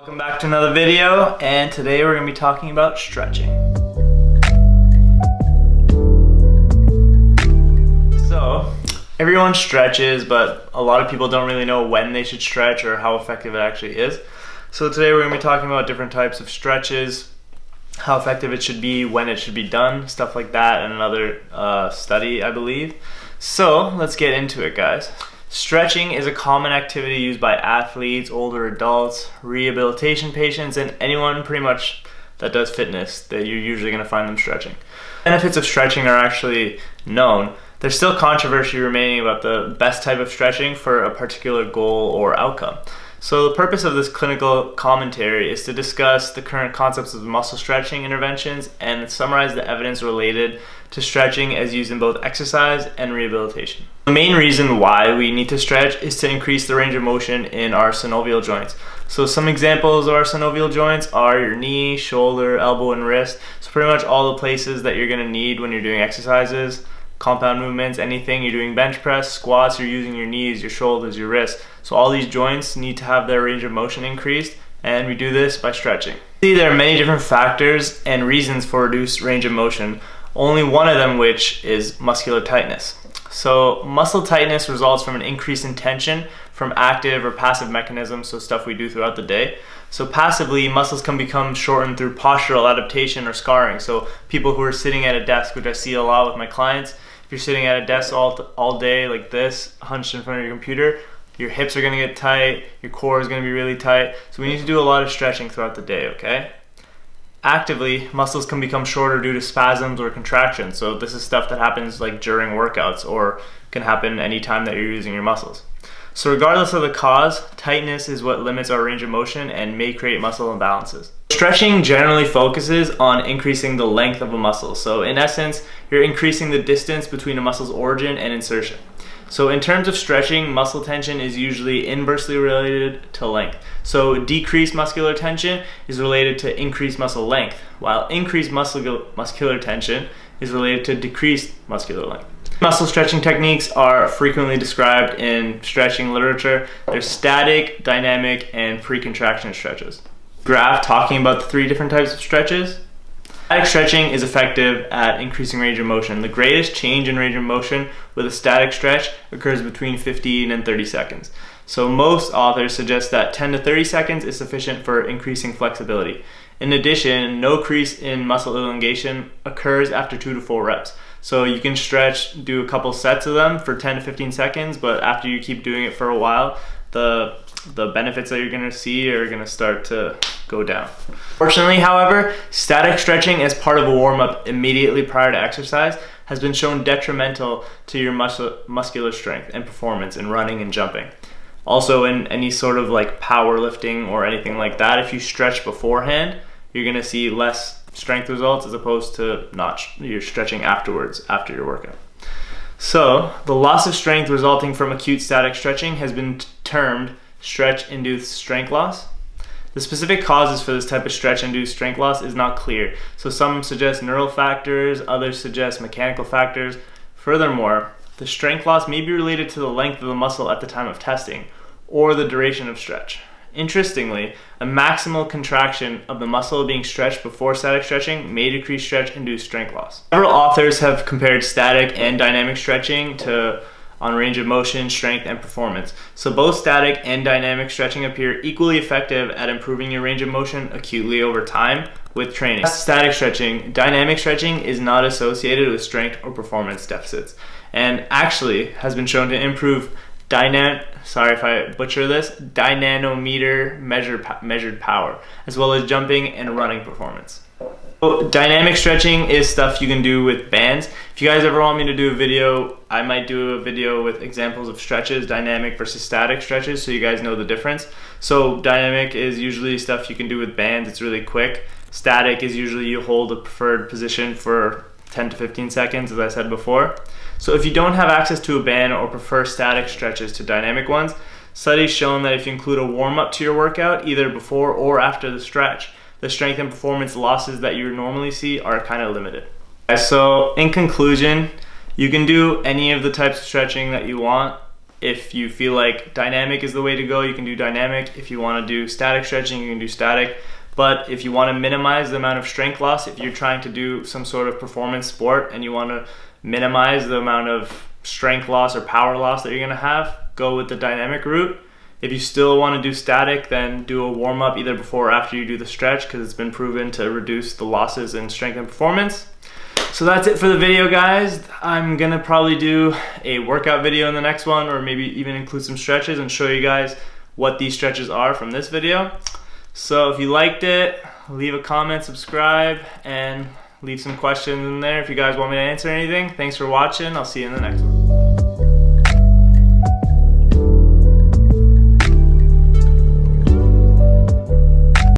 Welcome back to another video, and today we're going to be talking about stretching. So, everyone stretches, but a lot of people don't really know when they should stretch or how effective it actually is. So today we're going to be talking about different types of stretches, how effective it should be, when it should be done, stuff like that, and another study, I believe. So, let's get into it, guys. Stretching is a common activity used by athletes, older adults, rehabilitation patients, and anyone pretty much that does fitness that you're usually going to find them stretching. Benefits of stretching are actually known. There's still controversy remaining about the best type of stretching for a particular goal or outcome. So the purpose of this clinical commentary is to discuss the current concepts of muscle stretching interventions and summarize the evidence related to stretching as used in both exercise and rehabilitation. The main reason why we need to stretch is to increase the range of motion in our synovial joints. So some examples of our synovial joints are your knee, shoulder, elbow, and wrist. So pretty much all the places that you're going to need when you're doing exercises, compound movements, anything. You're doing bench press, squats, you're using your knees, your shoulders, your wrists. So all these joints need to have their range of motion increased, and we do this by stretching. See, there are many different factors and reasons for reduced range of motion, only one of them which is muscular tightness. So muscle tightness results from an increase in tension from active or passive mechanisms, so stuff we do throughout the day. So passively, muscles can become shortened through postural adaptation or scarring. So people who are sitting at a desk, which I see a lot with my clients, if you're sitting at a desk all day like this, hunched in front of your computer, your hips are going to get tight, your core is going to be really tight. So we need to do a lot of stretching throughout the day, okay? Actively, muscles can become shorter due to spasms or contractions. So this is stuff that happens like during workouts or can happen anytime that you're using your muscles. So regardless of the cause, tightness is what limits our range of motion and may create muscle imbalances. Stretching generally focuses on increasing the length of a muscle. So in essence, you're increasing the distance between a muscle's origin and insertion. So in terms of stretching, muscle tension is usually inversely related to length. So decreased muscular tension is related to increased muscle length, while increased muscular tension is related to decreased muscular length. Muscle stretching techniques are frequently described in stretching literature. There's static, dynamic, and pre-contraction stretches. Graph talking about the three different types of stretches. Static stretching is effective at increasing range of motion. The greatest change in range of motion with a static stretch occurs between 15 and 30 seconds. So most authors suggest that 10 to 30 seconds is sufficient for increasing flexibility. In addition, no crease in muscle elongation occurs after 2 to 4 reps. So you can stretch, do a couple sets of them for 10 to 15 seconds, but after you keep doing it for a while, the benefits that you're going to see are going to start to go down. Fortunately, however, static stretching as part of a warm-up immediately prior to exercise has been shown detrimental to your muscular strength and performance in running and jumping. Also, in any sort of like powerlifting or anything like that, if you stretch beforehand, you're going to see less strength results as opposed to you're stretching afterwards after your workout. So, the loss of strength resulting from acute static stretching has been termed stretch-induced strength loss. The specific causes for this type of stretch-induced strength loss is not clear. So some suggest neural factors, others suggest mechanical factors. Furthermore, the strength loss may be related to the length of the muscle at the time of testing or the duration of stretch. Interestingly, a maximal contraction of the muscle being stretched before static stretching may decrease stretch-induced strength loss. Several authors have compared static and dynamic stretching on range of motion, strength, and performance. So both static and dynamic stretching appear equally effective at improving your range of motion acutely over time with training. Static stretching, dynamic stretching is not associated with strength or performance deficits, and actually has been shown to improve sorry if I butcher this, dynanometer measured power, as well as jumping and running performance. So dynamic stretching is stuff you can do with bands. If you guys ever want me to do a video, I might do a video with examples of stretches, dynamic versus static stretches, so you guys know the difference. So dynamic is usually stuff you can do with bands, it's really quick. Static is usually you hold a preferred position for 10 to 15 seconds, as I said before. So if you don't have access to a band or prefer static stretches to dynamic ones, studies shown that if you include a warm-up to your workout, either before or after the stretch, the strength and performance losses that you normally see are kind of limited. So in conclusion, you can do any of the types of stretching that you want. If you feel like dynamic is the way to go, you can do dynamic. If you want to do static stretching, you can do static. But if you want to minimize the amount of strength loss, if you're trying to do some sort of performance sport and you want to minimize the amount of strength loss or power loss that you're going to have, go with the dynamic route. If you still want to do static, then do a warm-up either before or after you do the stretch, because it's been proven to reduce the losses in strength and performance. So that's it for the video, guys. I'm gonna probably do a workout video in the next one, or maybe even include some stretches and show you guys what these stretches are from this video. So if you liked it, leave a comment, subscribe, and leave some questions in there if you guys want me to answer anything. Thanks for watching. I'll see you in the next one.